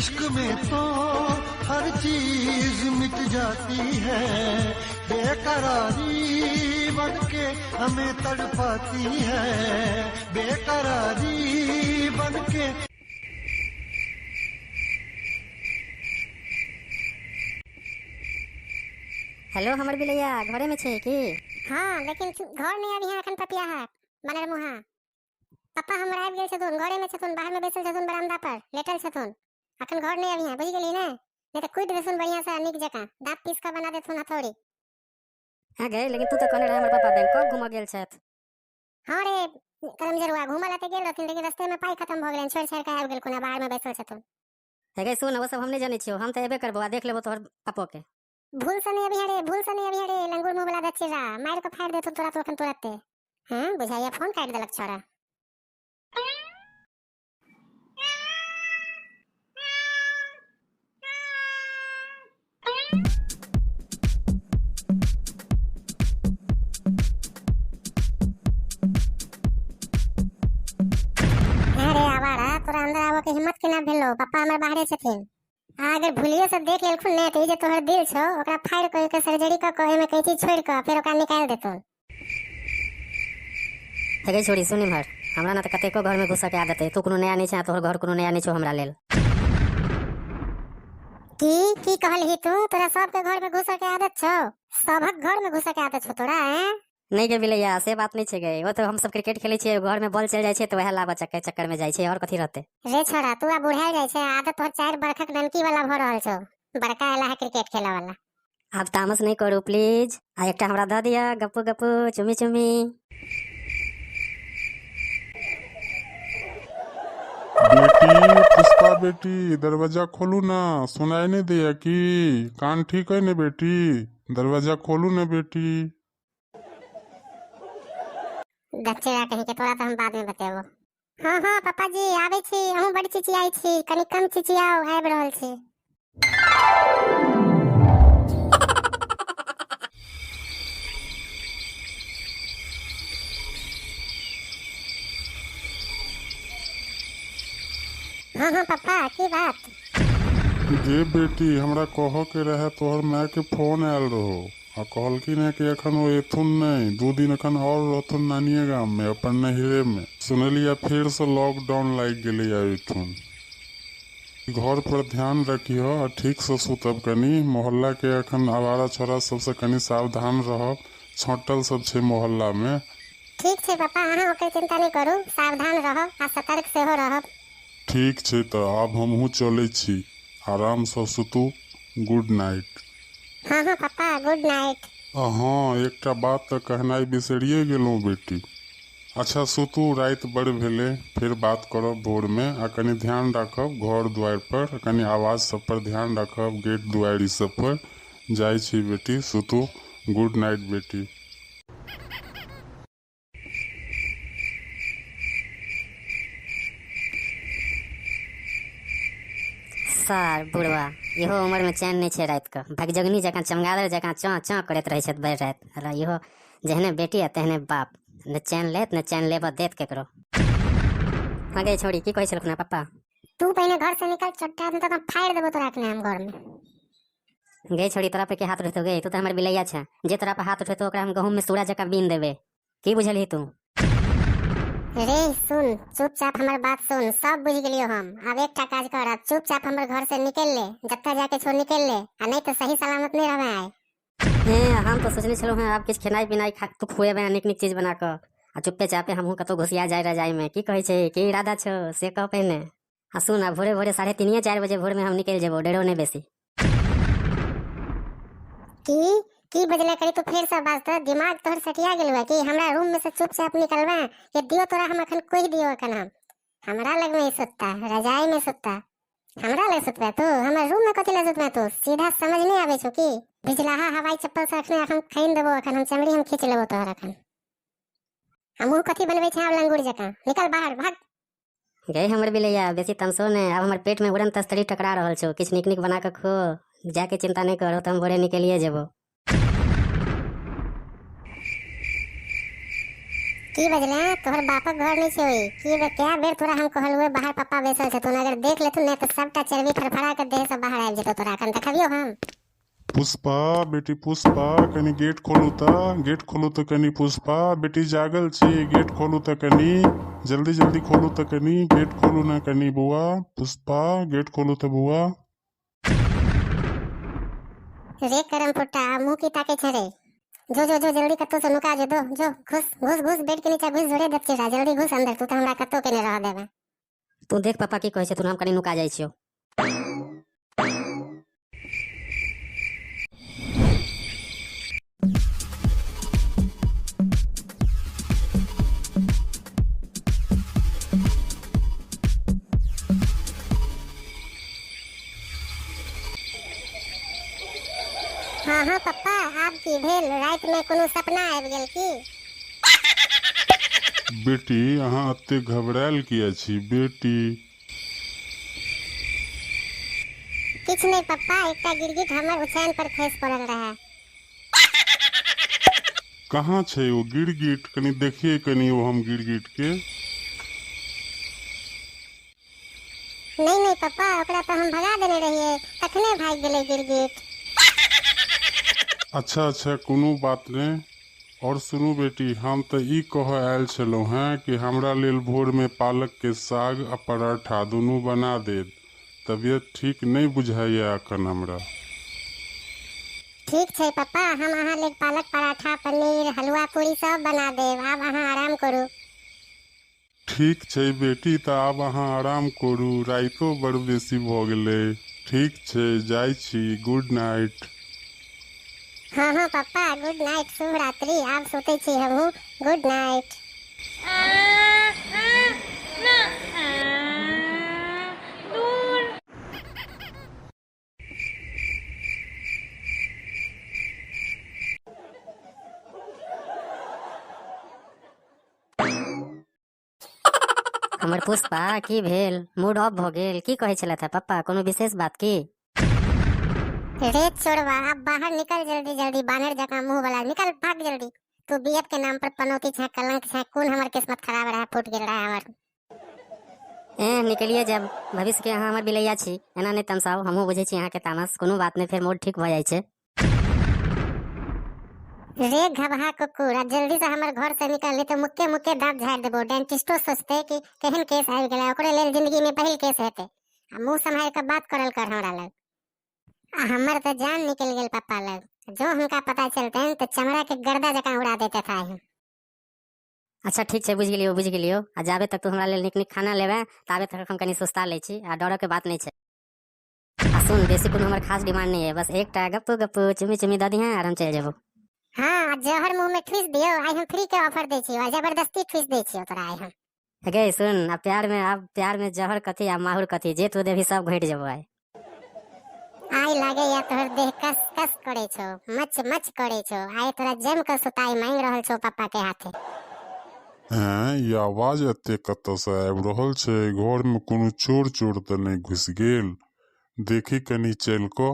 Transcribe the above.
इश्क में तो हर चीज मिट जाती है, बेकरारी बनके हमें तड़पाती है, बेकरारी बनके। हेलो हमर बिलैया घरे में छे की? हाँ लेकिन घर नहीं अभी अखन पपिया है मनर मुहा। पापा हमर आबि गेल छथुन, घरे में छथुन, बाहर में बैसल छथुन, बरामदा पर लेटल छथुन। अखन घर नहीं अभी है, बुझ गेली ने? नहीं तो कुट देथुन बढ़िया से निक जका, दांत पीस के बना देथुन हथौड़ी। हां गए, लेकिन तू तो कहने रहे हमर पापा बैंकॉक घुमा गेल छथ। हां रे करमजरुआ घुमा लाते गेल रहथिन, लेकिन रास्ते में पाई खत्म भ गेलन, छोड़ छाड़ के आबि गेल कोना, बाहर में बैसल छथुन। हे गए सुन, वो सब हम नहीं जाने छियो, हम तो एबे करबो, देख लेबो तोहर पापो के। भूल से नहीं अभी हरे, भूल से नहीं अभी हरे, लंगूर मुंह वाला दच्चेरा मार के फाड़ देथुन तोरा तो अखन तुरंते। हां बुझाइया फोन काट देलक छोरा। अरे आवारा तोरा अंदर आवे के हिम्मत केना भेलो? पापा हमर बाहरे छथिन। अगर भूलियो से देख लेलखुन ने त ई जे तोहर दिल छौ ओकरा फाड़ के सर्जरी क के एमे कैची छोड़ के फिर ओकरा निकाल देतौ। हे गए छोड़ी सुनी भर, हमरा ना त कतेको घर में घुसा के आदत है, तू कोनो नया नहीं छ, तोहर घर कोनो नया नहीं छो हमरा लेल। की कहलही तू? तोरा सबके घर में घुसा के आदत छौ? सबक घर में घुसा के आदत छौ तोरा? हैं नहीं गे बिलैया, से बात नहीं छे गए, वो तो हम सब क्रिकेट खेले छिए, घर में बॉल चल जाय छे तो वह लावा चक्कर में जाय छे, और कथी रहते। रे छोरा तू आ बुढ़ाल जाय छे, आदत तोहर 4 बरखक ननकी वाला भ रहल छौ, बड़का एला है क्रिकेट खेला वाला। आप तामस नहीं करू प्लीज, आ एकटा हमरा द दिया गप्पू गप्पू चुमी चुमी। बेटी पुष्पा बेटी दरवाजा खोलू ना, सुनाई नहीं दिया कि? कान ठीक है ने बेटी? दरवाजा खोलू ना बेटी। दच्चेरा कहीं के तोरा तो हम बाद में बतेबो। हाँ हाँ पापा जी आवे छी, हमहू बड़ी चिचियाई छी, कनी कम चिचियाओ, आबि रहल छी। हाँ हाँ पापा की बात? गे बेटी हमरा कह के रहे तोहर माँ के फोन आयल रहो, आ कहलकिन है कि अखन वो एथुन नहीं, 2 दिन अखन और रहथुन नानिये गांव में अपन नहिरे में। सुनलिया फिर से लॉकडाउन लग गेले एथुन। घर पर ध्यान रखियो और ठीक से सुतब कनी, मोहल्ला के अखन आवारा छोरा सबसे कनी सावधान रहब, छटल सब छे मोहल्ला में। ठीक छे पापा, अहाँ ओकर चिंता नहीं करू, सावधान रहब आ सतर्क सेहो रहब। ठीक छे तो अब हमहू चले छी, आराम से सुतू, गुड नाइट। हाँ हाँ पापा गुड नाइट। हाँ एकटा बात तो कहनाई बिसरिए गेलूँ बेटी। अच्छा सुतू, रात बड़ भेले, फिर बात करब भोर में, आ कनी ध्यान रखब घर द्वार पर, कनी आवाज सब पर ध्यान रखब, गेट द्वार सब पर। जाय छी बेटी, सुतू, गुड नाइट बेटी। सार बुढ़वा इहो उम्र में चैन नहीं छे, रात का भगजगनी जका चमगादड़ जका चौं चौं करत रहे छे भर रात। अरे इहो जहने बेटी आ तहने बाप, न चैन लेत न चैन लेब देत केकरो। हाँ गई छोड़ी की कहै छलखुन पापा? तू पहले घर से निकल, चट्टा तो फाड़ देबो तोरा अपने हम घर में। गई छोड़ी तोरा पे के हाथ उठेतो गई, तू तो हमर बिलैया छे, जे तोरा पे हाथ उठेतो ओकरा हम गहूम में सूरा जका बीन देबे, की बुझलही तू? रे सुन, चुपचाप हमार बात सुन, सब बुझ गेलियो हम। अब एकटा काज कर, अब चुपचाप हमर घर से निकल ले, जत्ता जाके छो निकल ले, आ नहीं तो सही सलामत नहीं रहबे आए। हम तो सोचले छलो हैं आप किछ खेनाई पिनाई खा तू खुएबे निक निक चीज बना के, आ चुप्पे चापे हमहू कतो घुसिया जाय रजाई में, की कहै छे, की इरादा छो से कह पहले। आ सुन, आ भोरे भोरे 3:30 4 बजे भोर में हम निकल जेबो, डेढ़ो नहीं बेसी। की बजले करी तू फिर से बात? दिमाग तोहर सटिया गेल है कि हमरा रूम में से चुपचाप निकलबे? ये दियो तोरा हम अखन कोई दियो अखन हम हमरा लग में ही सुतता, रजाई में सुतता, हमरा लग सुतबे तू? हमर रूम में कथि ले सुतबे तू? सीधा समझ नहीं आवे छो की? बिजलाहा हवाई चप्पल से अखन हम खींच देबो, अखन हम चमड़ी हम खींच लेबो तोहर अखन। हमहू कथि बनबै छै आब लंगूर जका? निकल बाहर भाग। गई हमर बिलैया बेसी तमसो ने, अब हमर पेट में उड़न तस्तरी टकरा रहल छो, किछ निक निक बना के खो, जाके चिंता नहीं करो, तो हम भोरे निकलिए जेबो। की बजले तोहर बापक घर नहीं छे होई की बे क्या बेर तोरा हम कहल हुए बाहर पप्पा बैसल छे तू अगर देख लेतु ने तो सबटा चर्बी फड़फड़ा के देह से बाहर आबि जेतो तोरा कन देखबियो हम। पुष्पा बेटी पुष्पा कनी गेट खोलू तो कनी पुष्पा बेटी जागल छी गेट खोलू तो कनी जल्दी जल्दी खोलू तो कनी गेट खोलू ना कनी बुआ पुष्पा गेट खोलू तो बुआ। रे करम फुट्टा मुंह की ताके छरे जो जो जो जल्दी कत्तो से नुका जो दो जो घुस घुस घुस बेड के नीचे घुस जोरे दच्चेरा जल्दी घुस अंदर तू तो हमरा कत्तो के ने रह देबे। तू देख पापा की कहै छै तू हम कनी नुका जाइ छियो। हाँ हाँ पप्पा आप की भेल रात में कोनो सपना आबि गेल की। बेटी अहाँ अते घबरायल किया छी बेटी। किछ नहीं पप्पा एकटा गिरगिट हमर उछैन पर खसि पड़ल रहे। कहाँ छै वो गिरगिट कनी देखिए कनी वो हम गिरगिट के। नहीं नहीं पप्पा ओकरा तो हम भगा देने रहिए तखने भाग गेलै गिरगिट। अच्छा अच्छा कोनो बात नहीं। और सुनू बेटी हम तो ई कह आयल छलौं हैं कि हमरा लेल भोर में पालक के साग आ पराठा दोनों बना देत। तबियत ठीक नहीं बुझाइया अखन हमरा। ठीक छै पप्पा हम अहाँ लेल पालक पराठा पनीर हलवा पूरी सब बना देब आब अहाँ आराम करू। ठीक छै बेटी तो आब अहाँ आराम करू राइतो बड़ बेसी भ गेलै। ठीक छै जाइ छी गुड नाइट। हाँ हाँ पप्पा गुड नाइट शुभ रात्रि आब सोते छी हमहू गुड नाइट। हमर पुष्पा की भेल मूड ऑफ भ गेल की कहै छलथ पप्पा कोनो विशेष बात की। रे छोड़वा अब बाहर निकल जल्दी जल्दी बानर जका मुंह वाला निकल भाग जल्दी। तू बीएफ के नाम पर पनौती छे कलंक छे कौन हमर किस्मत खराब रहा फूट गेल रहा हमर। निकलिए जब भविष्य के अहाँ हमर बिलैया छी एना नहीं तमसाओ हमहू बुझे छी अहाँ के तामस कोनो बात नहीं फिर मूड ठीक भ जाय छे। रे घबहा कुकुर आ जल्दी से हमर घर से निकल नहीं तो मुक्के मुक्के दांत झाड़ देबो डेंटिस्टो सोचते कि केहन केस आबि गेला ओकरे लेल जिंदगी में पहिल केस हेते आ मुंह संभाल के बात करल कर हमरा लग। आ हमर तो जान निकल गेल पापा लग जो हमका पता चलते तो चमड़ा के गर्दा जका उड़ा देते था। अच्छा ठीक है बुझ गेलियो आ जाबे तक तू हमरा लेल नीक नीक खाना लेबे ताबे तक हम कनी सुस्ता ले छी आ डरो के बात नहीं छे। आ सुन बेसी कोनो हमर खास डिमांड नहीं है बस एकटा गप्पू गप्पू चुमी चुमी द दिहे और हम चल जेबो। हाँ जहर मुंह में ठूस दियो आई हम फ्री के ऑफर दे छी और जबरदस्ती ठूस दे छी तोरा आई हम। गे सुन आ प्यार में जहर कथी आ माहुर कथी जे तू देभी सब घट जेबो आई लागे या तोहर देह कस कस करे छो मच मच करे छो आई तोरा जम के सुताई मांग रहल छो पापा के हाथे। हैं ये आवाज एते कत से आबि रहल छै घर में कोनो चोर तो नहीं घुस गेल देखी कनी चल को।